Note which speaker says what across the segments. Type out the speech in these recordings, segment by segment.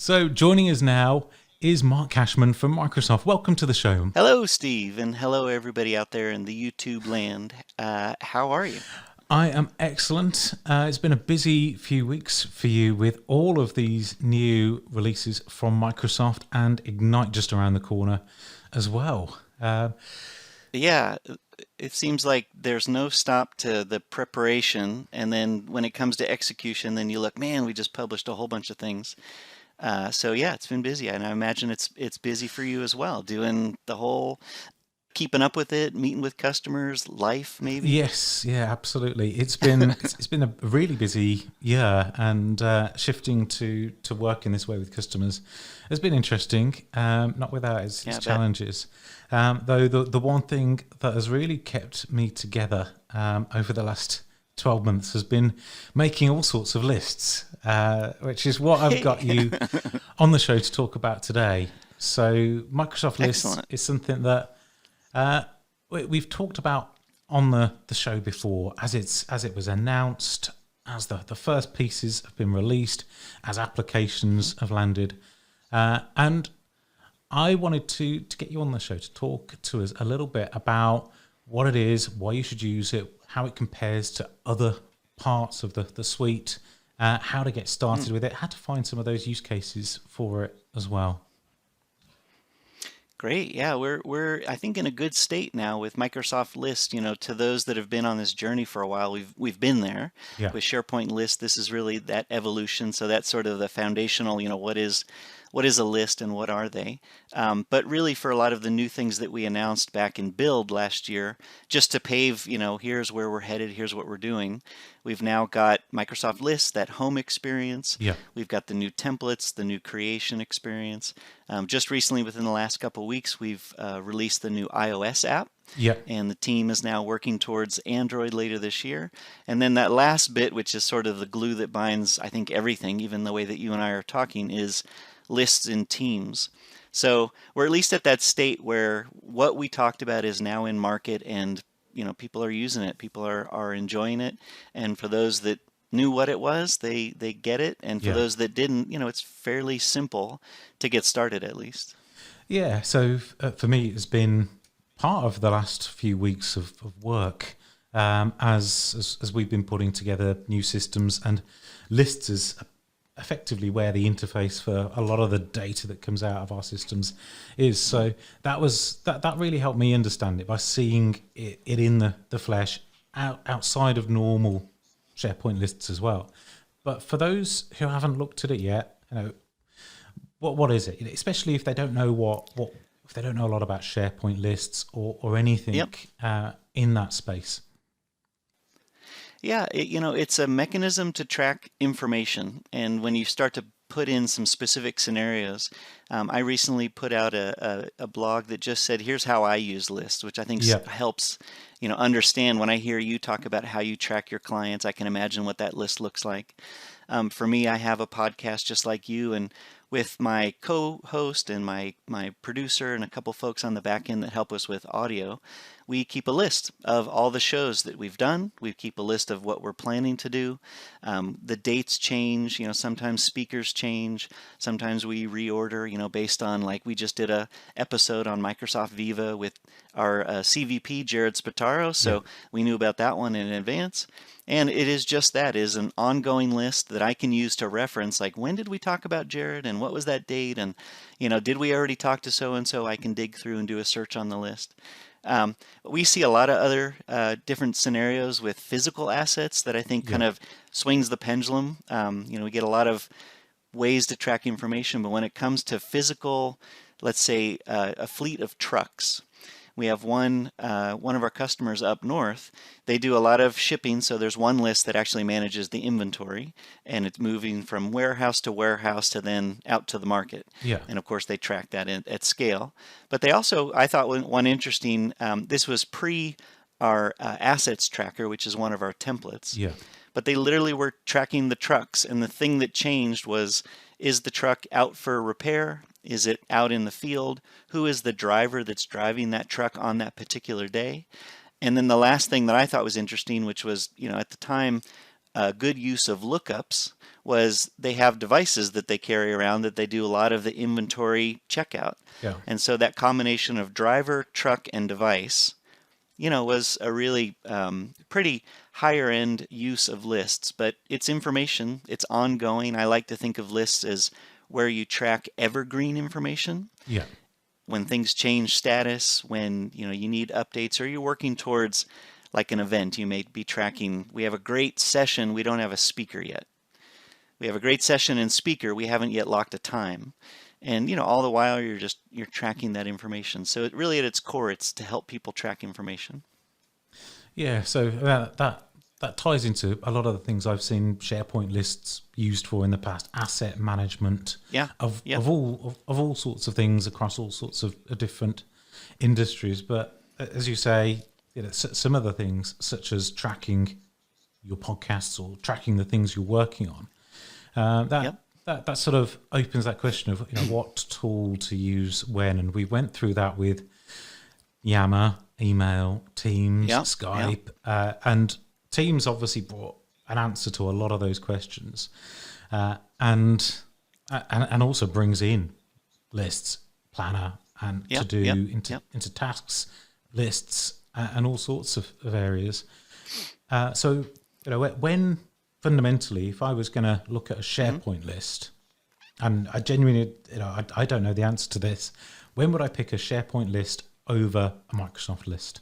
Speaker 1: So joining us now is Mark Kashman from Microsoft. Welcome to the show.
Speaker 2: Hello, Steve, and hello, everybody out there in the YouTube land. How are you?
Speaker 1: I am excellent. It's been a busy few weeks for you with all of these new releases from Microsoft and Ignite just around the corner as well.
Speaker 2: Yeah, it seems like there's no stop to the preparation, and then when it comes to execution, then you look, man, we just published a whole bunch of things. So yeah, it's been busy, and I imagine it's busy for you as well, doing the whole keeping up with it, meeting with customers, life maybe.
Speaker 1: Yes, yeah, absolutely. It's been a really busy year, and shifting to work in this way with customers has been interesting. Not without
Speaker 2: Yeah,
Speaker 1: its
Speaker 2: I bet.
Speaker 1: challenges. Though the one thing that has really kept me together over the last 12 months has been making all sorts of lists, which is what I've got
Speaker 2: Hey,
Speaker 1: you on the show to talk about today. So Microsoft Lists
Speaker 2: excellent.
Speaker 1: is something that uh, we've talked about on the show before, as it was announced, as the first pieces have been released, as applications have landed, and I wanted to get you on the show to talk to us a little bit about what it is, why you should use it, how it compares to other parts of the suite, how to get started with it, how to find some of those use cases for it as well.
Speaker 2: Great. Yeah, we're I think in a good state now with Microsoft List, to those that have been on this journey for a while, we've been there.
Speaker 1: Yeah,
Speaker 2: With SharePoint List, this is really that evolution. So that's sort of the foundational, what is a list and what are they? But really for a lot of the new things that we announced back in Build last year, just to pave, here's where we're headed, here's what we're doing. We've now got Microsoft List, that home experience.
Speaker 1: yeah,
Speaker 2: We've got the new templates, the new creation experience. Just recently, within the last couple of weeks, we've released the new iOS app,
Speaker 1: yeah,
Speaker 2: and the team is now working towards Android later this year. And then that last bit, which is sort of the glue that binds, I think, everything, even the way that you and I are talking, is lists in Teams. So we're at least at that state where what we talked about is now in market, and people are using it, people are enjoying it, and for those that knew what it was, they get it, and for
Speaker 1: yeah.
Speaker 2: those that didn't, it's fairly simple to get started at least.
Speaker 1: Yeah, so for me, it's been part of the last few weeks of work as we've been putting together new systems, and lists is effectively where the interface for a lot of the data that comes out of our systems is. So that really helped me understand it by seeing it in the flesh outside of normal SharePoint lists as well. But for those who haven't looked at it yet, what is it? Especially if they don't know what if they don't know a lot about SharePoint lists or anything
Speaker 2: Yep.
Speaker 1: in that space.
Speaker 2: Yeah, it's a mechanism to track information. And when you start to put in some specific scenarios, I recently put out a blog that just said, here's how I use lists, which I think
Speaker 1: Yeah,
Speaker 2: helps, understand when I hear you talk about how you track your clients, I can imagine what that list looks like. For me, I have a podcast just like you, and with my co-host and my producer and a couple folks on the back end that help us with audio, we keep a list of all the shows that we've done. We keep a list of what we're planning to do. The dates change. Sometimes speakers change. Sometimes we reorder. Based on, like, we just did a episode on Microsoft Viva with our CVP Jared Spataro,
Speaker 1: yeah,
Speaker 2: so we knew about that one in advance. And it is just that is an ongoing list that I can use to reference, like, when did we talk about Jared and what was that date? And, did we already talk to so and so? I can dig through and do a search on the list. We see a lot of other different scenarios with physical assets that I think
Speaker 1: yeah,
Speaker 2: kind of swings the pendulum. We get a lot of ways to track information, but when it comes to physical, let's say a fleet of trucks, we have one of our customers up north. They do a lot of shipping, so there's one list that actually manages the inventory, and it's moving from warehouse to then out to the market.
Speaker 1: yeah,
Speaker 2: And of course, they track that at scale. But they also, I thought one interesting. This was pre our assets tracker, which is one of our templates.
Speaker 1: yeah,
Speaker 2: But they literally were tracking the trucks, and the thing that changed was, is the truck out for repair? Is it out in the field? Who is the driver that's driving that truck on that particular day? And then the last thing that I thought was interesting, which was, at the time, a good use of lookups was they have devices that they carry around that they do a lot of the inventory checkout.
Speaker 1: Yeah.
Speaker 2: And so that combination of driver, truck, and device, was a really pretty higher end use of lists. But it's information, it's ongoing. I like to think of lists as where you track evergreen information.
Speaker 1: Yeah.
Speaker 2: When things change status, when you need updates, or you're working towards like an event, you may be tracking. We have a great session, we don't have a speaker yet. We have a great session and speaker, we haven't yet locked a time. And all the while you're tracking that information. So it really at its core, it's to help people track information.
Speaker 1: Yeah, so that ties into a lot of the things I've seen SharePoint lists used for in the past. Asset management, of all sorts of things across all sorts of different industries. But as you say, some other things such as tracking your podcasts or tracking the things you're working on. That sort of opens that question of what tool to use when, and we went through that with Yammer, email, Teams, Skype, and Teams obviously brought an answer to a lot of those questions, and also brings in lists, planner, and to do into tasks, lists, and all sorts of areas. So when fundamentally, if I was going to look at a SharePoint list, and I genuinely, I don't know the answer to this, when would I pick a SharePoint list over a Microsoft list?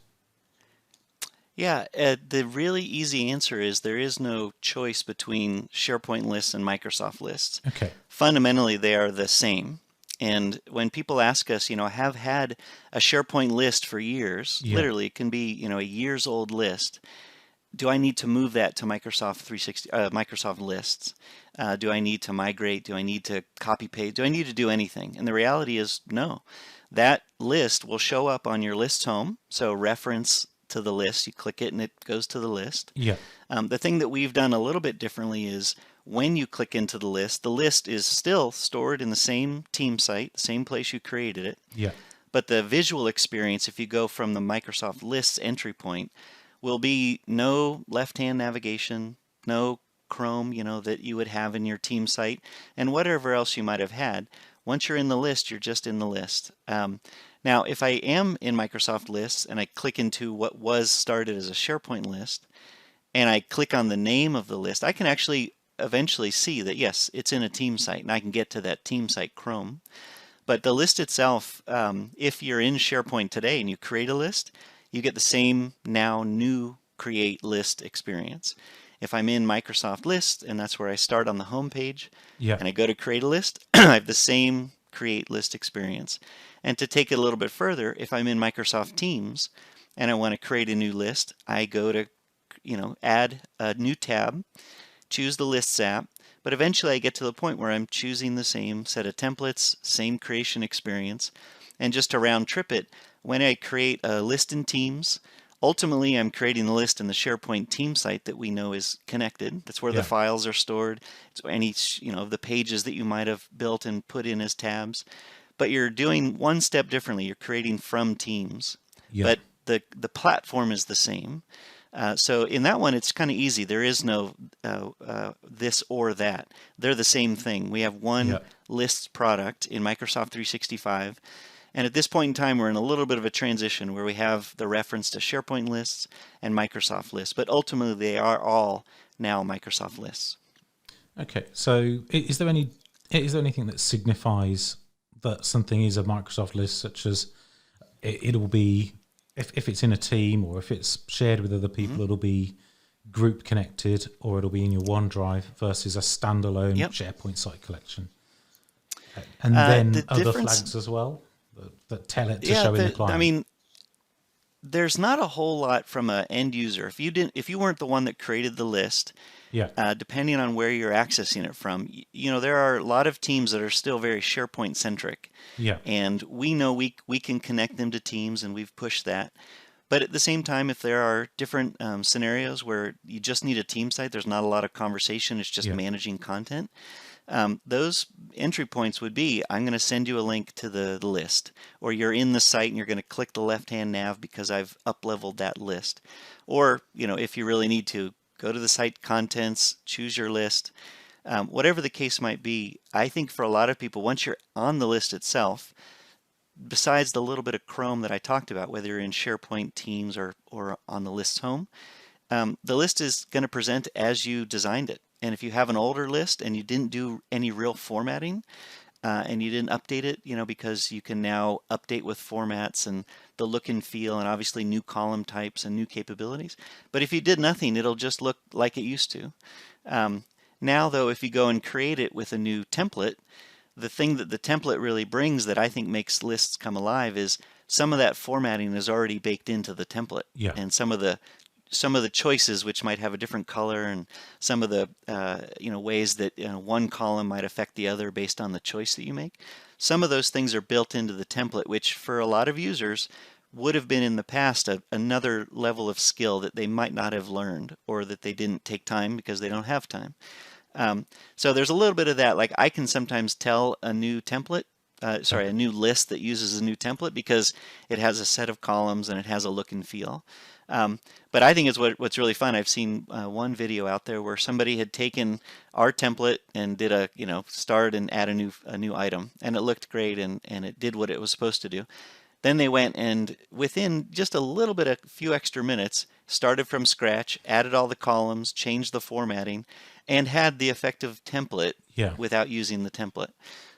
Speaker 2: Yeah, the really easy answer is there is no choice between SharePoint lists and Microsoft lists.
Speaker 1: Okay.
Speaker 2: Fundamentally, they are the same. And when people ask us, I have had a SharePoint list for years, literally it can be, a years old list. Do I need to move that to Microsoft 360, Microsoft lists? Do I need to migrate? Do I need to copy paste? Do I need to do anything? And the reality is no. That list will show up on your list home. So reference to the list, you click it and it goes to the list.
Speaker 1: Yeah.
Speaker 2: The thing that we've done a little bit differently is when you click into the list is still stored in the same team site, the same place you created it.
Speaker 1: Yeah.
Speaker 2: But the visual experience, if you go from the Microsoft lists entry point, will be no left-hand navigation, no Chrome, that you would have in your team site, and whatever else you might have had. Once you're in the list, you're just in the list. Now, if I am in Microsoft lists and I click into what was started as a SharePoint list, and I click on the name of the list, I can actually eventually see that, yes, it's in a team site, and I can get to that team site Chrome. But the list itself, if you're in SharePoint today and you create a list, you get the same now new create list experience. If I'm in Microsoft List, and that's where I start on the home page, and I go to create a list, I have the same create list experience. And to take it a little bit further, if I'm in Microsoft Teams and I want to create a new list, I go to add a new tab, choose the Lists app, but eventually I get to the point where I'm choosing the same set of templates, same creation experience, and just to round trip it, when I create a list in Teams, ultimately I'm creating the list in the SharePoint team site that we know is connected. That's where the files are stored. It's any of the pages that you might have built and put in as tabs. But you're doing one step differently. You're creating from Teams, but the platform is the same. So in that one, it's kind of easy. There is no this or that. They're the same thing. We have one lists product in Microsoft 365. And at this point in time, we're in a little bit of a transition where we have the reference to SharePoint lists and Microsoft lists. But ultimately, they are all now Microsoft lists.
Speaker 1: Okay. So is there anything that signifies that something is a Microsoft list, such as it'll be, if it's in a team or if it's shared with other people, it'll be group connected or it'll be in your OneDrive versus a standalone SharePoint site collection? And then other flags as well that tell it to show in the client.
Speaker 2: I mean, there's not a whole lot from an end user. If you weren't the one that created the list, depending on where you're accessing it from, there are a lot of teams that are still very SharePoint centric. And we know we can connect them to Teams, and we've pushed that. But at the same time, if there are different scenarios where you just need a team site, there's not a lot of conversation, it's just managing content. Those entry points would be, I'm going to send you a link to the list, or you're in the site and you're going to click the left-hand nav because I've up-leveled that list. Or, if you really need to, go to the site contents, choose your list. Whatever the case might be, I think for a lot of people, once you're on the list itself, besides the little bit of Chrome that I talked about, whether you're in SharePoint, Teams, or on the list's home, the list is going to present as you designed it. And if you have an older list and you didn't do any real formatting, and you didn't update it, because you can now update with formats and the look and feel and obviously new column types and new capabilities. But if you did nothing, it'll just look like it used to. Now, though, if you go and create it with a new template, the thing that the template really brings that I think makes lists come alive is some of that formatting is already baked into the template.
Speaker 1: Yeah.
Speaker 2: And some of the choices, which might have a different color, and some of the ways that one column might affect the other based on the choice that you make. Some of those things are built into the template, which for a lot of users would have been in the past another level of skill that they might not have learned, or that they didn't take time because they don't have time. So there's a little bit of that. Like, I can sometimes tell a new template, a new list that uses a new template because it has a set of columns and it has a look and feel. But I think it's what's really fun. I've seen one video out there where somebody had taken our template and did a start and add a new item, and it looked great, and it did what it was supposed to do. Then they went and within just a few extra minutes, started from scratch, added all the columns, changed the formatting, and had the effective template without using the template.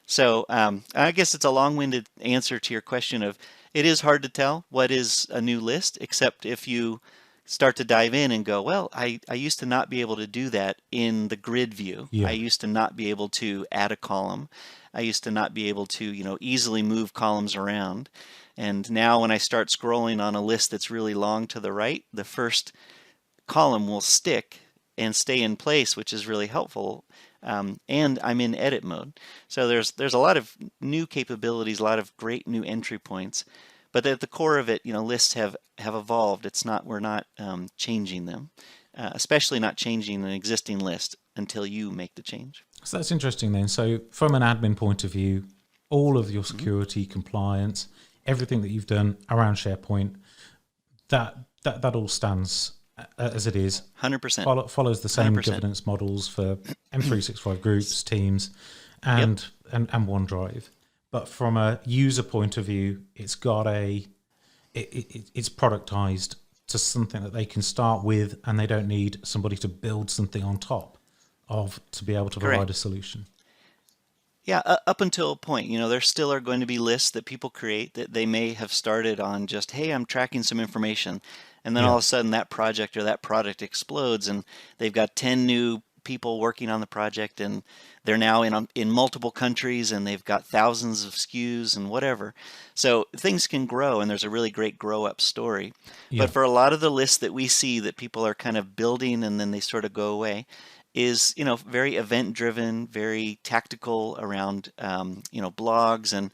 Speaker 2: So I guess it's a long-winded answer to your question of, it is hard to tell what is a new list, except if you start to dive in and go, well, I used to not be able to do that in the grid view.
Speaker 1: Yeah.
Speaker 2: I used to not be able to add a column. I used to not be able to, easily move columns around. And now when I start scrolling on a list that's really long to the right, the first column will stick and stay in place, which is really helpful. And I'm in edit mode. So there's a lot of new capabilities, a lot of great new entry points. But at the core of it, lists have evolved. We're not changing them, especially not changing an existing list until you make the change.
Speaker 1: So that's interesting then. So from an admin point of view, all of your security, compliance, everything that you've done around SharePoint, that all stands as it is.
Speaker 2: 100%.
Speaker 1: Follows the same
Speaker 2: 100%.
Speaker 1: governance models for M365 groups, Teams, and OneDrive. But from a user point of view, it's got it's productized to something that they can start with, and they don't need somebody to build something on top of to be able to provide a solution.
Speaker 2: Yeah, up until a point, there still are going to be lists that people create that they may have started on just, hey, I'm tracking some information. And then all of a sudden that project or that product explodes, and they've got 10 new people working on the project, and they're now in multiple countries, and they've got thousands of SKUs and whatever. So things can grow, and there's a really great grow up story.
Speaker 1: Yeah.
Speaker 2: But for a lot of the lists that we see that people are kind of building and then they sort of go away, is very event driven, very tactical around blogs and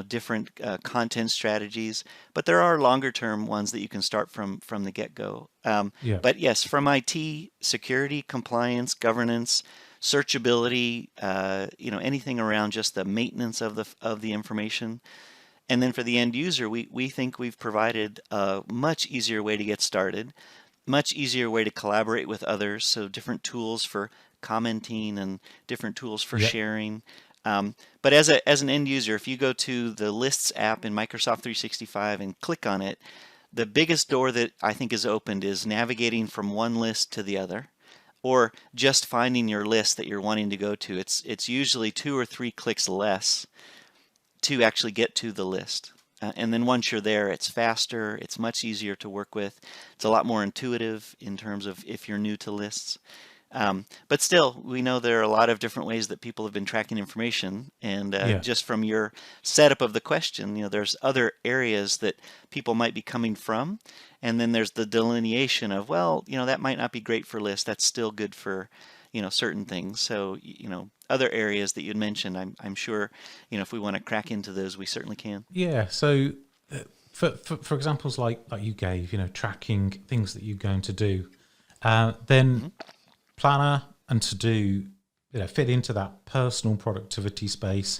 Speaker 2: different content strategies. But there are longer term ones that you can start from the get go. But yes, from IT, security, compliance, governance, searchability, anything around just the maintenance of the information. And then for the end user, we think we've provided a much easier way to get started, much easier way to collaborate with others. So different tools for commenting and different tools for sharing. But as an end user, if you go to the Lists app in Microsoft 365 and click on it, the biggest door that I think is opened is navigating from one list to the other, or just finding your list that you're wanting to go to. It's usually 2 or 3 clicks less to actually get to the list. And then once you're there, it's faster, it's much easier to work with. It's a lot more intuitive in terms of if you're new to lists. But still, we know there are a lot of different ways that people have been tracking information. And just from your setup of the question, there's other areas that people might be coming from. And then there's the delineation of, well, that might not be great for lists. That's still good for, certain things. So, other areas that you'd mentioned, I'm sure, if we want to crack into those, we certainly can.
Speaker 1: Yeah. So for examples like you gave, tracking things that you're going to do, then Planner and To Do, fit into that personal productivity space,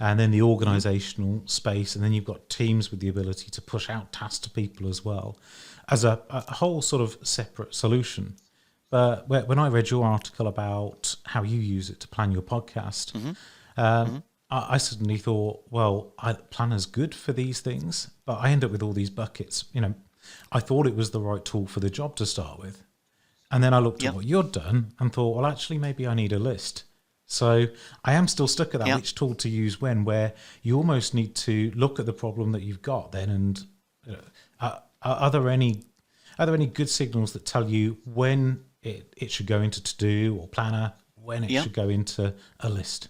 Speaker 1: and then the organizational space, and then you've got Teams with the ability to push out tasks to people as well, as a whole sort of separate solution. But when I read your article about how you use it to plan your podcast,
Speaker 2: Hmm.
Speaker 1: um,
Speaker 2: Hmm.
Speaker 1: I suddenly thought, well, Planner's good for these things, but I end up with all these buckets. I thought it was the right tool for the job to start with. And then I looked at
Speaker 2: Yep.
Speaker 1: what you'd done and thought, well, actually, maybe I need a list. So I am still stuck at that
Speaker 2: Yep.
Speaker 1: which tool to use when, where you almost need to look at the problem that you've got then and are there any good signals that tell you when it should go into to do or planner, when it
Speaker 2: Yep.
Speaker 1: should go into a list?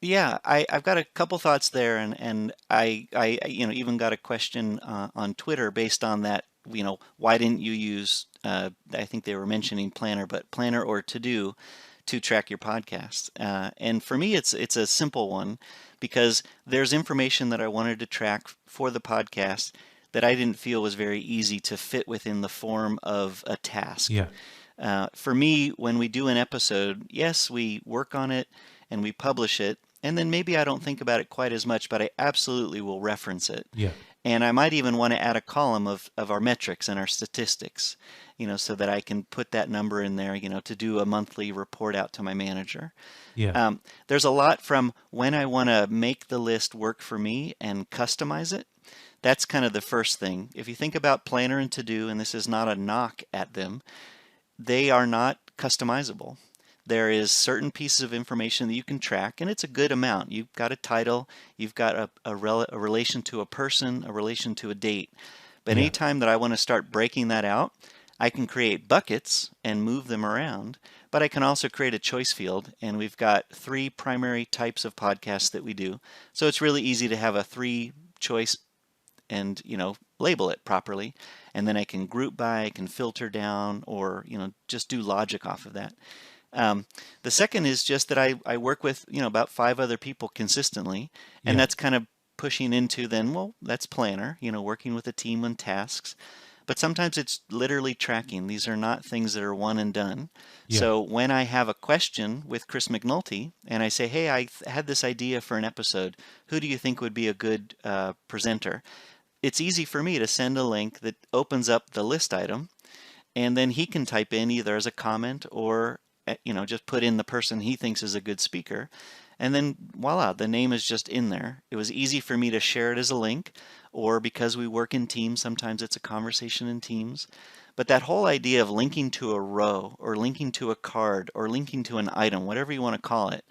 Speaker 2: Yeah, I've got a couple thoughts there, and I even got a question on Twitter based on that. Why didn't you use? I think they were mentioning Planner, but Planner or To Do to track your podcast. And for me, it's a simple one because there's information that I wanted to track for the podcast that I didn't feel was very easy to fit within the form of a task.
Speaker 1: Yeah,
Speaker 2: For me, when we do an episode, yes, we work on it and we publish it, and then maybe I don't think about it quite as much, but I absolutely will reference it.
Speaker 1: yeah,
Speaker 2: And I might even want to add a column of our metrics and our statistics, so that I can put that number in there, to do a monthly report out to my manager.
Speaker 1: yeah,
Speaker 2: There's a lot from when I want to make the list work for me and customize it. That's kind of the first thing. If you think about Planner and To Do, and this is not a knock at them, they are not customizable. There is certain pieces of information that you can track, and it's a good amount. You've got a title, you've got a relation to a person, a relation to a date. But
Speaker 1: yeah,
Speaker 2: anytime that I want to start breaking that out, I can create buckets and move them around, but I can also create a choice field, and we've got 3 primary types of podcasts that we do. So it's really easy to have a 3 choice and label it properly, and then I can group by, I can filter down, or just do logic off of that. The second is just that I work with about 5 other people consistently, and
Speaker 1: yeah,
Speaker 2: that's kind of pushing into then, well, that's Planner, working with a team on tasks. But sometimes it's literally tracking. These are not things that are one and done.
Speaker 1: yeah,
Speaker 2: So when I have a question with Chris McNulty and I say, hey, I had this idea for an episode, who do you think would be a good presenter? It's easy for me to send a link that opens up the list item, and then he can type in either as a comment or just put in the person he thinks is a good speaker, and then voila, the name is just in there. It was easy for me to share it as a link, or because we work in teams, sometimes it's a conversation in teams. But that whole idea of linking to a row or linking to a card or linking to an item, whatever you want to call it,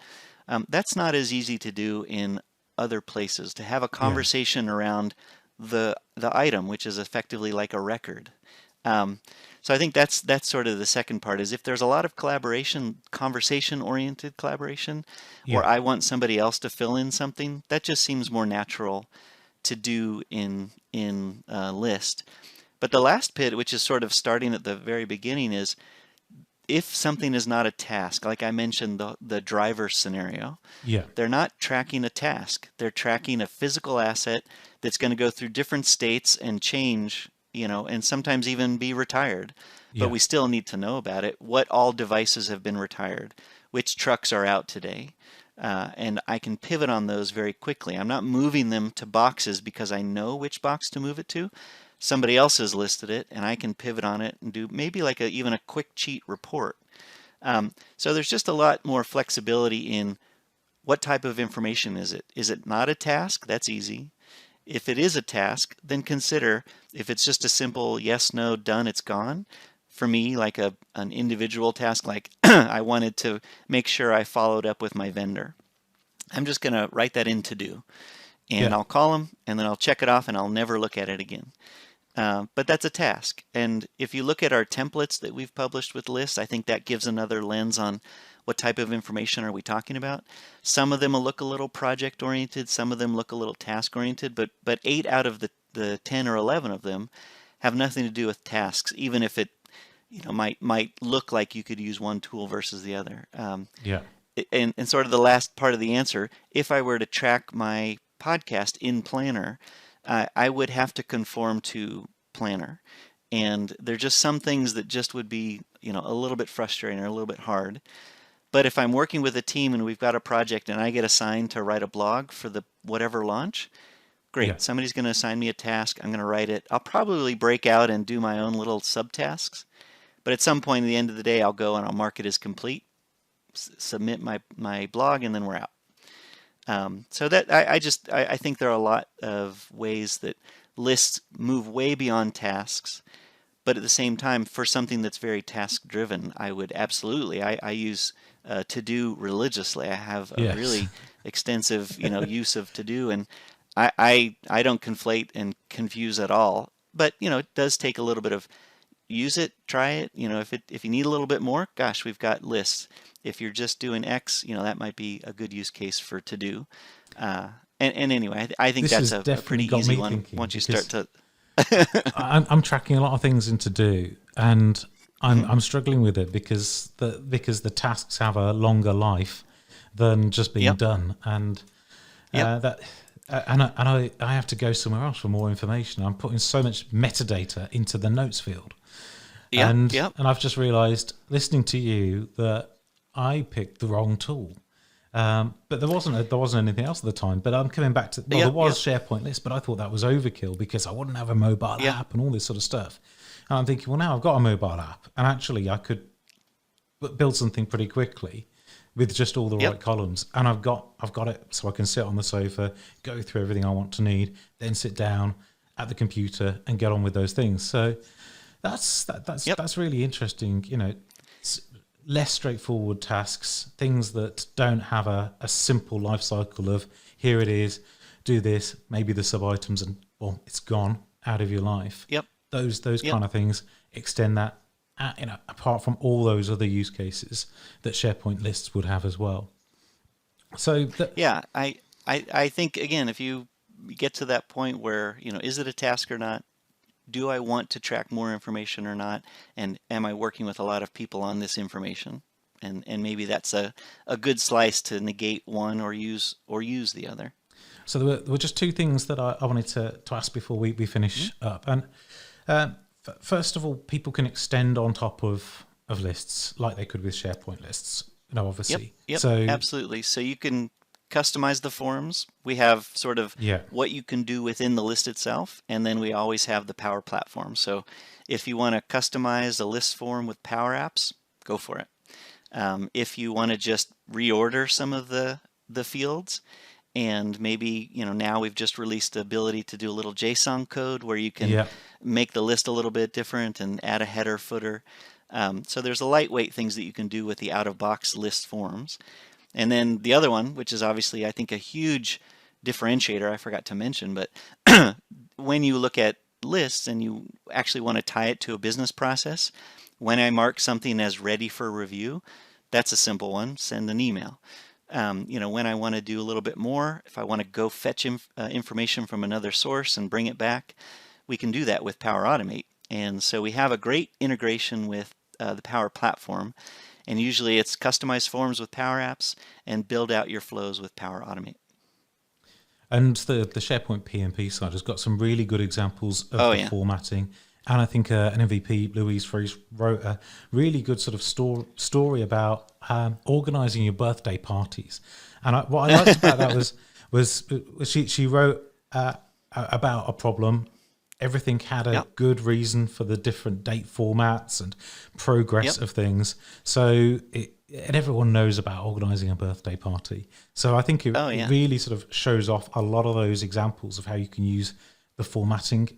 Speaker 2: that's not as easy to do in other places. To have a
Speaker 1: yeah,
Speaker 2: conversation around the item, which is effectively like a record. Um, so I think that's sort of the second part is if there's a lot of collaboration, conversation-oriented collaboration, or
Speaker 1: yeah,
Speaker 2: I want somebody else to fill in something, that just seems more natural to do in list. But the last pit, which is sort of starting at the very beginning, is if something is not a task, like I mentioned the driver scenario,
Speaker 1: yeah,
Speaker 2: they're not tracking a task. They're tracking a physical asset that's going to go through different states and change, and sometimes even be retired. But
Speaker 1: yeah,
Speaker 2: we still need to know about it. What all devices have been retired? Which trucks are out today? And I can pivot on those very quickly. I'm not moving them to boxes because I know which box to move it to. Somebody else has listed it, and I can pivot on it and do maybe like even a quick cheat report. So there's just a lot more flexibility in what type of information is it? Is it not a task? That's easy. If it is a task, then consider if it's just a simple yes, no, done, it's gone. For me, like an individual task, like I wanted to make sure I followed up with my vendor. I'm just going to write that in to do. And
Speaker 1: yeah,
Speaker 2: I'll call them and then I'll check it off and I'll never look at it again. But that's a task. And if you look at our templates that we've published with lists, I think that gives another lens on what type of information are we talking about. Some of them will look a little project oriented, some of them look a little task oriented, but 8 out of the 10 or 11 of them have nothing to do with tasks, even if it might look like you could use one tool versus the other.
Speaker 1: yeah,
Speaker 2: And sort of the last part of the answer, if I were to track my podcast in Planner, I would have to conform to Planner. And there are just some things that just would be, a little bit frustrating or a little bit hard. But if I'm working with a team and we've got a project and I get assigned to write a blog for the whatever launch,
Speaker 1: yeah,
Speaker 2: great. Somebody's going to assign me a task. I'm going to write it. I'll probably break out and do my own little subtasks. But at some point at the end of the day, I'll go and I'll mark it as complete, submit my blog, and then we're out. So that I think there are a lot of ways that lists move way beyond tasks, but at the same time, for something that's very task driven, I would absolutely, I use to do religiously. I have a
Speaker 1: Yes.
Speaker 2: really extensive use of to do, and I don't conflate and confuse at all. But it does take a little bit of use it, try it. If you need a little bit more, gosh, we've got lists. If you're just doing X, that might be a good use case for to do. And anyway, I think
Speaker 1: This
Speaker 2: that's
Speaker 1: has
Speaker 2: a
Speaker 1: definitely
Speaker 2: pretty
Speaker 1: got
Speaker 2: easy
Speaker 1: me
Speaker 2: one
Speaker 1: thinking,
Speaker 2: once you
Speaker 1: because
Speaker 2: start to.
Speaker 1: I'm tracking a lot of things in to do, and
Speaker 2: Mhm.
Speaker 1: I'm struggling with it because the tasks have a longer life than just being
Speaker 2: Yep.
Speaker 1: done, and
Speaker 2: Yep.
Speaker 1: that I have to go somewhere else for more information. I'm putting so much metadata into the notes field,
Speaker 2: Yep.
Speaker 1: and
Speaker 2: Yep.
Speaker 1: I've just realised, listening to you, that I picked the wrong tool. But there wasn't anything else at the time. But I'm coming back to, well, there
Speaker 2: Yep. Yep.
Speaker 1: was SharePoint list, but I thought that was overkill because I wouldn't have a mobile
Speaker 2: Yeah.
Speaker 1: app and all this sort of stuff. And I'm thinking, well, now I've got a mobile app, and actually I could build something pretty quickly with just all the
Speaker 2: Yep.
Speaker 1: right columns. And I've got it, so I can sit on the sofa, go through everything I want to need, then sit down at the computer and get on with those things. So
Speaker 2: Yep.
Speaker 1: that's really interesting. It's less straightforward tasks, things that don't have a simple life cycle of, here it is, do this, maybe the sub items, and well, it's gone out of your life.
Speaker 2: Yep.
Speaker 1: Those
Speaker 2: Yep.
Speaker 1: kind of things extend that, apart from all those other use cases that SharePoint lists would have as well. So
Speaker 2: Yeah. I think again, if you get to that point where is it a task or not? Do I want to track more information or not? And am I working with a lot of people on this information? And maybe that's a good slice to negate one or use the other.
Speaker 1: So there were just two things that I wanted to ask before we finish up. And first of all, people can extend on top of lists like they could with SharePoint lists,
Speaker 2: Yep.
Speaker 1: obviously.
Speaker 2: Yep.
Speaker 1: So
Speaker 2: Absolutely. So you can customize the forms. We have sort of
Speaker 1: yeah,
Speaker 2: what you can do within the list itself, and then we always have the Power Platform. So if you want to customize a list form with Power Apps, go for it. If you want to just reorder some of the fields, and maybe now we've just released the ability to do a little JSON code where you can
Speaker 1: yeah.
Speaker 2: make the list a little bit different and add a header, footer. So there's a lightweight things that you can do with the out-of-box list forms. And then the other one, which is obviously I think a huge differentiator I forgot to mention, but when you look at lists and you actually want to tie it to a business process, when I mark something as ready for review, that's a simple one. Send an email. When I want to do a little bit more, if I want to go fetch information from another source and bring it back, we can do that with Power Automate. And so we have a great integration with the Power Platform. And usually it's customize forms with Power Apps and build out your flows with Power Automate.
Speaker 1: And the SharePoint PMP side has got some really good examples of
Speaker 2: Oh,
Speaker 1: the
Speaker 2: yeah.
Speaker 1: formatting. And I think an MVP, Louise Freeze, wrote a really good sort of story about organising your birthday parties. And what I liked about that was she wrote about a problem. Everything had a
Speaker 2: Yep.
Speaker 1: good reason for the different date formats and progress
Speaker 2: Yep.
Speaker 1: of things. So and everyone knows about organising a birthday party. So I think
Speaker 2: Oh,
Speaker 1: it
Speaker 2: yeah.
Speaker 1: really sort of shows off a lot of those examples of how you can use the formatting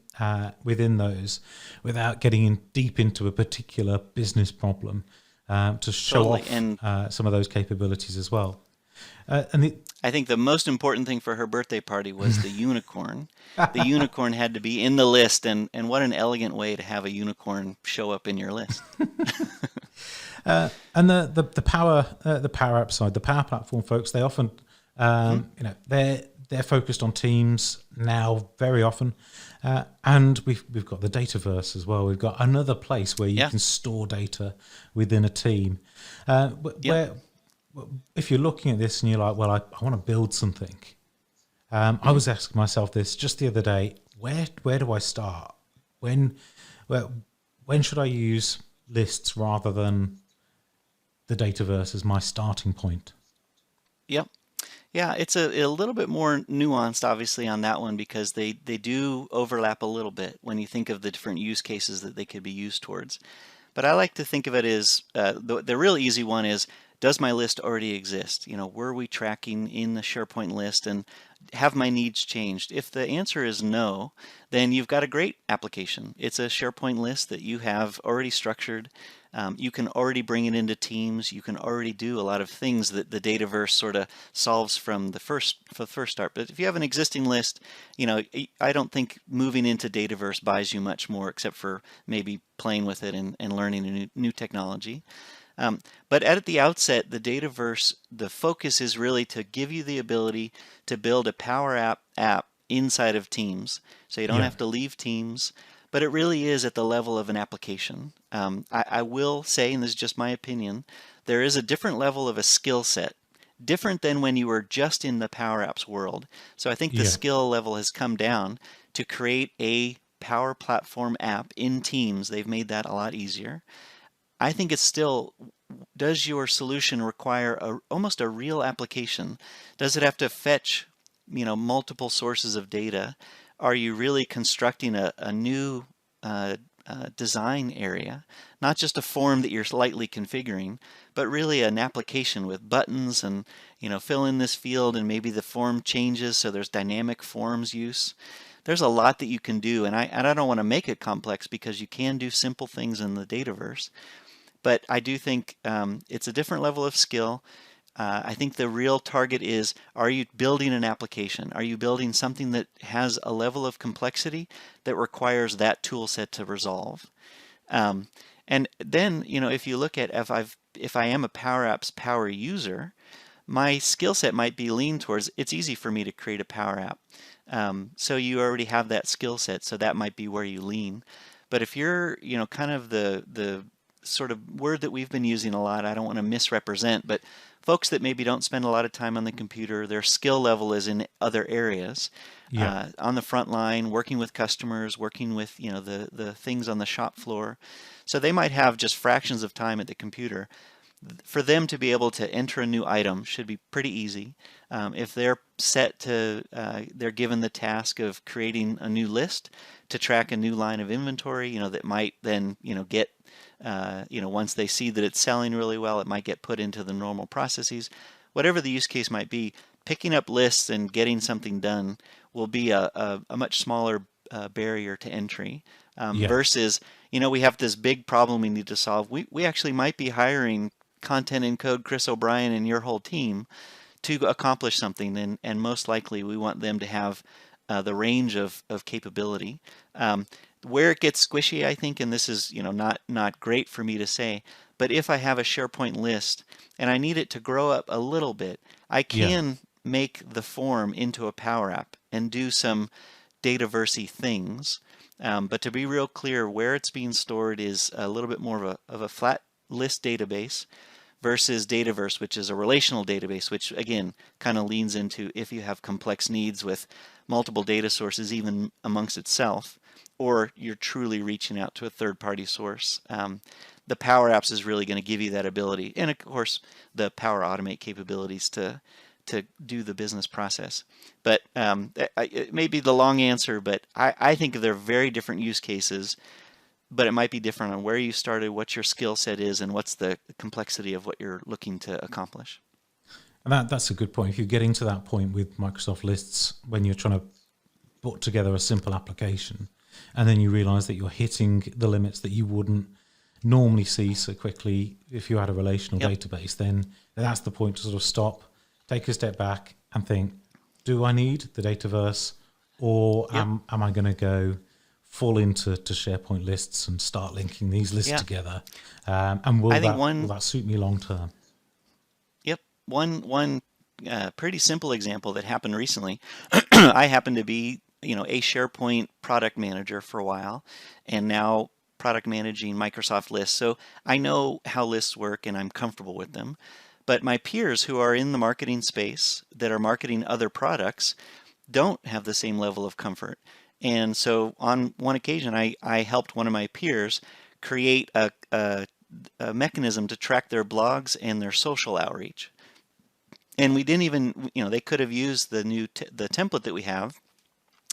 Speaker 1: within those without getting in deep into a particular business problem, to show
Speaker 2: Totally.
Speaker 1: off
Speaker 2: And
Speaker 1: some of those capabilities as well. And
Speaker 2: I think the most important thing for her birthday party was the unicorn. The unicorn had to be in the list, and what an elegant way to have a unicorn show up in your list.
Speaker 1: and the power app side, the Power Platform folks, they often they're focused on teams now very often, and we've got the Dataverse as well. We've got another place where you
Speaker 2: Yeah.
Speaker 1: can store data within a team. Where if you're looking at this and you're like, well, I want to build something. I was asking myself this just the other day. Where do I start? When should I use lists rather than the Dataverse as my starting point?
Speaker 2: Yep. Yeah, it's a little bit more nuanced, obviously, on that one because they do overlap a little bit when you think of the different use cases that they could be used towards. But I like to think of it as the real easy one is, does my list already exist? Were we tracking in the SharePoint list, and have my needs changed? If the answer is no, then you've got a great application. It's a SharePoint list that you have already structured. You can already bring it into Teams. You can already do a lot of things that the Dataverse sort of solves from the first start. But if you have an existing list, I don't think moving into Dataverse buys you much more, except for maybe playing with it and learning a new technology. But at the outset, the Dataverse, the focus is really to give you the ability to build a Power app inside of Teams. So you don't
Speaker 1: Yeah.
Speaker 2: have to leave Teams, but it really is at the level of an application. I will say, and this is just my opinion, there is a different level of a skill set, different than when you were just in the Power Apps world. So I think the
Speaker 1: Yeah.
Speaker 2: skill level has come down to create a Power Platform app in Teams. They've made that a lot easier. I think it's still, does your solution require almost a real application? Does it have to fetch, multiple sources of data? Are you really constructing a new design area, not just a form that you're lightly configuring, but really an application with buttons and, fill in this field and maybe the form changes so there's dynamic forms use. There's a lot that you can do, and I don't want to make it complex because you can do simple things in the Dataverse. But I do think it's a different level of skill. I think the real target is, are you building an application? Are you building something that has a level of complexity that requires that tool set to resolve? Um, and then, if you look at if I am a Power Apps power user, my skill set might be leaned towards, it's easy for me to create a Power App. So you already have that skill set, so that might be where you lean. But if you're, kind of the sort of word that we've been using a lot, I don't want to misrepresent, but folks that maybe don't spend a lot of time on the computer, their skill level is in other areas,
Speaker 1: Yeah.
Speaker 2: on the front line, working with customers, working with, the things on the shop floor. So they might have just fractions of time at the computer. For them to be able to enter a new item should be pretty easy. If they're they're given the task of creating a new list to track a new line of inventory, that might then, get, once they see that it's selling really well, it might get put into the normal processes. Whatever the use case might be, picking up lists and getting something done will be a much smaller barrier to entry,
Speaker 1: Yeah.
Speaker 2: versus, we have this big problem we need to solve. We actually might be hiring content and code Chris O'Brien and your whole team to accomplish something, and most likely we want them to have the range of capability. Where it gets squishy, I think, and this is not great for me to say, but if I have a SharePoint list and I need it to grow up a little bit, I
Speaker 1: Yeah.
Speaker 2: can make the form into a Power App and do some Dataversey things. But to be real clear, where it's being stored is a little bit more of a flat list database versus Dataverse, which is a relational database, which again kind of leans into if you have complex needs with multiple data sources even amongst itself, or you're truly reaching out to a third-party source. The Power Apps is really going to give you that ability, and of course the Power Automate capabilities to do the business process. But it may be the long answer, but I think they're very different use cases, but it might be different on where you started, what your skill set is, and what's the complexity of what you're looking to accomplish.
Speaker 1: And that's a good point. If you're getting to that point with Microsoft Lists, when you're trying to put together a simple application, and then you realize that you're hitting the limits that you wouldn't normally see so quickly if you had a relational
Speaker 2: Yep.
Speaker 1: database, then that's the point to sort of stop, take a step back and think, do I need the Dataverse, or
Speaker 2: Yep.
Speaker 1: am I going to go full into SharePoint lists and start linking these lists
Speaker 2: Yeah.
Speaker 1: together? And will
Speaker 2: I think
Speaker 1: that suit me long term?
Speaker 2: Yep, one pretty simple example that happened recently. I happen to be, a SharePoint product manager for a while, and now product managing Microsoft lists. So I know how lists work and I'm comfortable with them. But my peers who are in the marketing space that are marketing other products don't have the same level of comfort. And so on one occasion, I helped one of my peers create a mechanism to track their blogs and their social outreach. And we didn't even, they could have used the template that we have,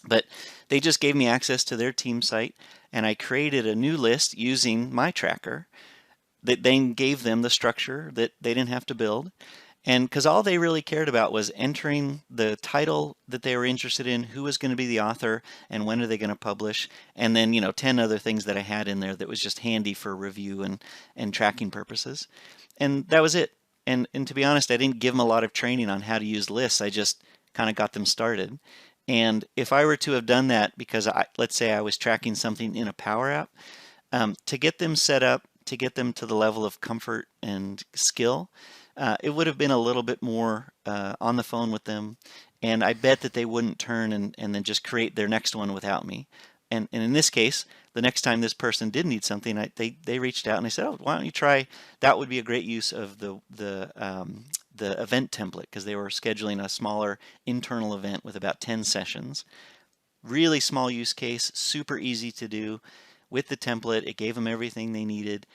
Speaker 2: But they just gave me access to their team site, and I created a new list using my tracker that then gave them the structure that they didn't have to build. And because all they really cared about was entering the title that they were interested in, who was going to be the author, and when are they going to publish, and then 10 other things that I had in there that was just handy for review and tracking purposes. And that was it. And to be honest, I didn't give them a lot of training on how to use lists. I just kind of got them started. And if I were to have done that because let's say I was tracking something in a Power App, to get them set up, to get them to the level of comfort and skill, it would have been a little bit more on the phone with them, and I bet that they wouldn't turn and then just create their next one without me. And in this case, the next time this person did need something, they reached out and they said, "Oh, why don't you try?" That would be a great use of the event template, because they were scheduling a smaller internal event with about 10 sessions. Really small use case, super easy to do. With the template, it gave them everything they needed.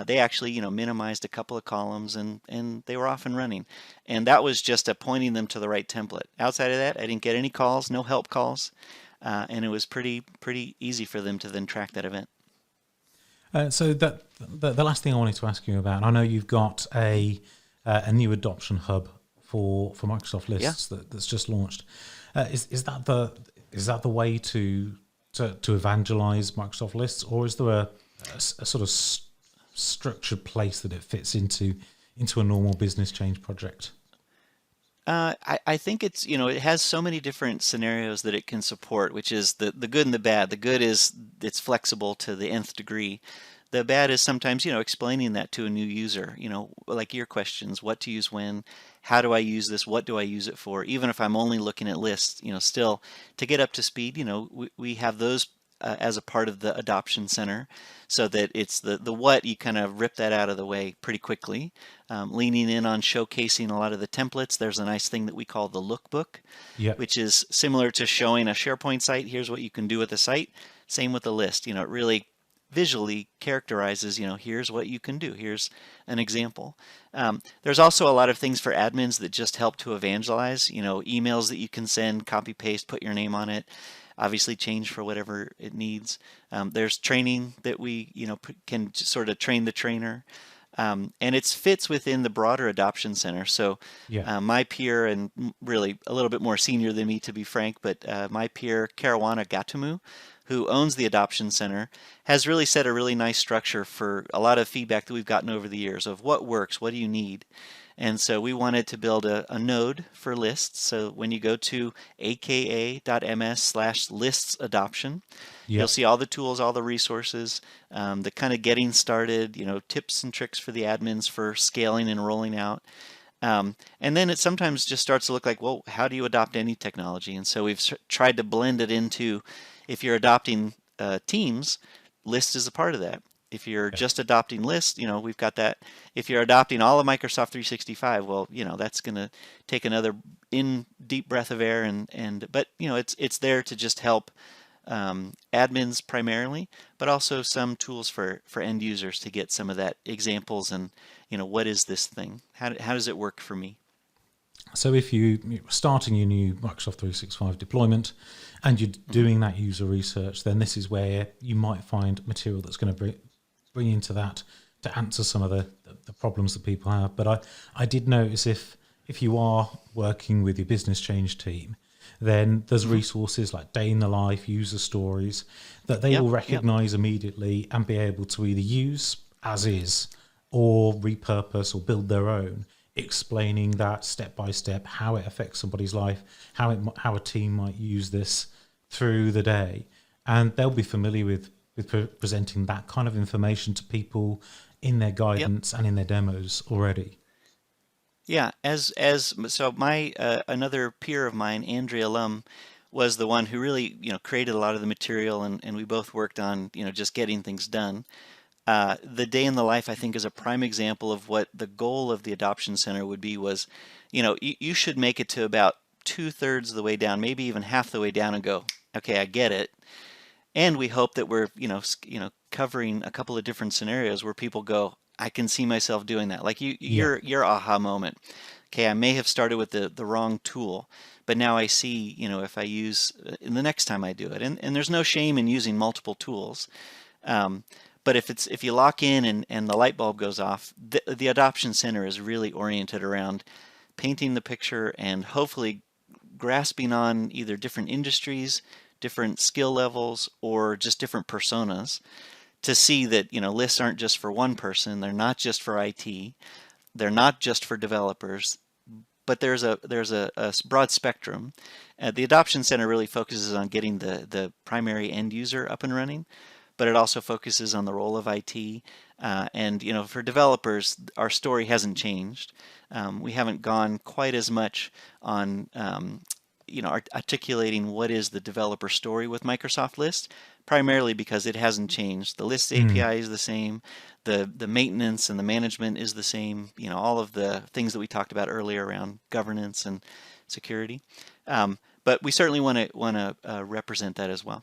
Speaker 2: They actually, minimized a couple of columns, and they were off and running. And that was just pointing them to the right template. Outside of that, I didn't get any calls, no help calls, and it was pretty easy for them to then track that event.
Speaker 1: So that the last thing I wanted to ask you about, I know you've got a new adoption hub for Microsoft Lists that's just launched. Is that the way to evangelize Microsoft Lists, or is there a sort of structured place that it fits into a normal business change project?
Speaker 2: I think it's, it has so many different scenarios that it can support, which is the good and the bad. The good is it's flexible to the nth degree. The bad is sometimes, explaining that to a new user, like your questions, what to use when, how do I use this, what do I use it for? Even if I'm only looking at lists, still to get up to speed, we have those as a part of the adoption center, so that it's the what, you kind of rip that out of the way pretty quickly. Leaning in on showcasing a lot of the templates, there's a nice thing that we call the lookbook, which is similar to showing a SharePoint site. Here's what you can do with the site. Same with the list. It really visually characterizes, here's what you can do. Here's an example. There's also a lot of things for admins that just help to evangelize, emails that you can send, copy paste, put your name on it, obviously change for whatever it needs. There's training that we, can sort of train the trainer. And it fits within the broader adoption center. So my peer, and really a little bit more senior than me, to be frank, but my peer, Caruana Gatumu, who owns the adoption center, has really set a really nice structure for a lot of feedback that we've gotten over the years of what works, what do you need. And so we wanted to build a node for lists. So when you go to aka.ms/lists adoption, you'll see all the tools, all the resources, the kind of getting started, tips and tricks for the admins for scaling and rolling out. And then it sometimes just starts to look like, well, how do you adopt any technology? And so we've tried to blend it into, if you're adopting Teams, List is a part of that. If you're just adopting List, we've got that. If you're adopting all of Microsoft 365, well, that's going to take another deep breath of air, but it's there to just help admins primarily, but also some tools for end users to get some of that examples and what is this thing? How does it work for me?
Speaker 1: So if you're starting your new Microsoft 365 deployment and you're doing that user research, then this is where you might find material that's going to bring into that to answer some of the problems that people have. But I did notice if you are working with your business change team, then there's resources like Day in the Life, user stories, that they will recognize immediately and be able to either use as is or repurpose or build their own, explaining that step by step, how it affects somebody's life, how a team might use this through the day. And they'll be familiar with presenting that kind of information to people in their guidance and in their demos already.
Speaker 2: Yeah, so my another peer of mine, Andrea Lum, was the one who really created a lot of the material, and we both worked on just getting things done. The Day in the Life, I think, is a prime example of what the goal of the Adoption Center would be. Was you should make it to about 2/3 of the way down, maybe even half the way down, and go, okay, I get it. And we hope that we're covering a couple of different scenarios where people go, I can see myself doing that. Like your aha moment. okay, I may have started with the wrong tool, but now I see, if I use in the next time I do it, and there's no shame in using multiple tools. Um, but if you lock in and the light bulb goes off, the Adoption Center is really oriented around painting the picture and hopefully grasping on either different industries, different skill levels, or just different personas to see that, lists aren't just for one person, they're not just for IT, they're not just for developers, but there's a broad spectrum. The Adoption Center really focuses on getting the primary end user up and running, but it also focuses on the role of IT. And for developers, our story hasn't changed. We haven't gone quite as much on articulating what is the developer story with Microsoft List, primarily because it hasn't changed. The List API is the same, the maintenance and the management is the same, all of the things that we talked about earlier around governance and security. But we certainly want to represent that as well.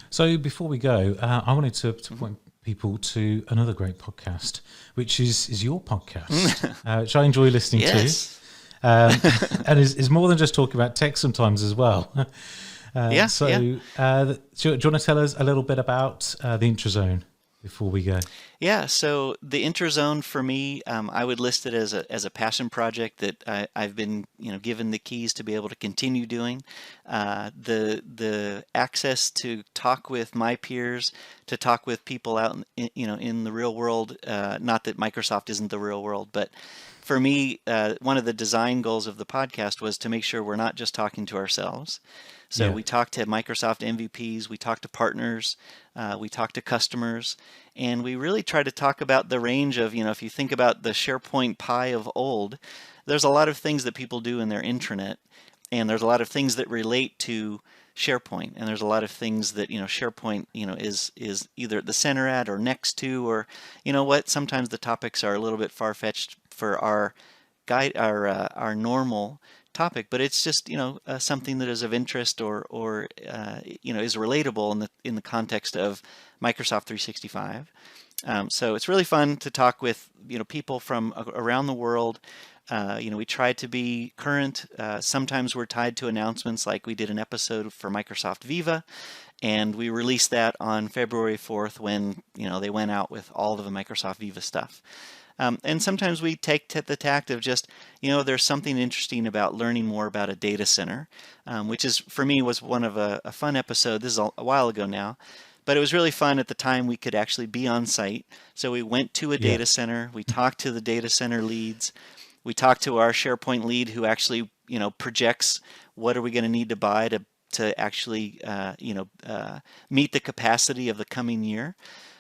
Speaker 1: So before we go, I wanted to point people to another great podcast, which is your podcast, which I enjoy listening to. And is more than just talking about tech sometimes as well. Do you want to tell us a little bit about the Intrazone before we go?
Speaker 2: Yeah, so the Intrazone for me, I would list it as a passion project that I've been given the keys to be able to continue doing. The access to talk with my peers, to talk with people out in the real world. Not that Microsoft isn't the real world, but for me, one of the design goals of the podcast was to make sure we're not just talking to ourselves. So we talk to Microsoft MVPs, we talk to partners, we talk to customers, and we really try to talk about the range of, if you think about the SharePoint pie of old, there's a lot of things that people do in their intranet, and there's a lot of things that relate to SharePoint, and there's a lot of things that SharePoint is either at the center at or next to, or sometimes the topics are a little bit far-fetched for our normal topic, but it's just something that is of interest or is relatable in the context of Microsoft 365. So it's really fun to talk with people from around the world. We try to be current. Sometimes we're tied to announcements, like we did an episode for Microsoft Viva, and we released that on February 4th when they went out with all of the Microsoft Viva stuff. And sometimes we take the tact of just, there's something interesting about learning more about a data center, which is, for me, was one of a fun episode. This is a while ago now, but it was really fun at the time. We could actually be on site. So we went to a data center. We talked to the data center leads. We talked to our SharePoint lead who actually, projects what are we going to need to buy to actually, meet the capacity of the coming year.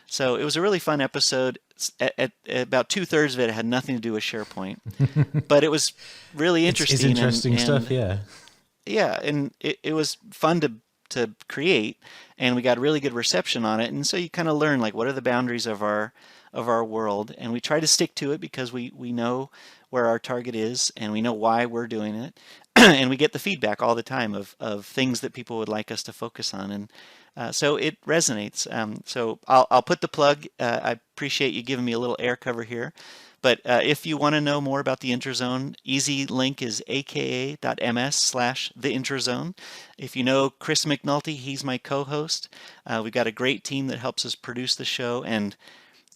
Speaker 2: So it was a really fun episode. At about 2/3 of it had nothing to do with SharePoint, but it was really interesting.
Speaker 1: It's interesting stuff, yeah.
Speaker 2: Yeah, and it was fun to create, and we got really good reception on it. And so you kind of learn, like, what are the boundaries of our world, and we try to stick to it because we know where our target is and we know why we're doing it, and we get the feedback all the time of things that people would like us to focus on, and so it resonates. So I'll put the plug. I appreciate you giving me a little air cover here. But if you want to know more about the Intrazone, easy link is aka.ms/the-intrazone. If you know Chris McNulty, he's my co-host. We've got a great team that helps us produce the show. And,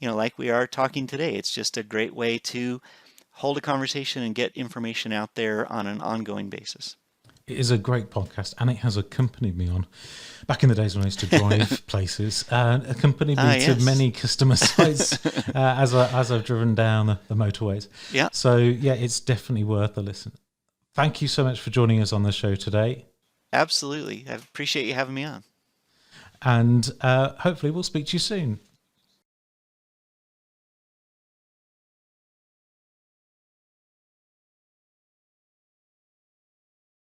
Speaker 2: like we are talking today, it's just a great way to hold a conversation and get information out there on an ongoing basis.
Speaker 1: It is a great podcast, and it has accompanied me on, back in the days when I used to drive places, accompanied me to many customer sites as I've driven down the motorways.
Speaker 2: Yeah.
Speaker 1: So, it's definitely worth a listen. Thank you so much for joining us on the show today.
Speaker 2: Absolutely. I appreciate you having me on.
Speaker 1: And hopefully we'll speak to you soon.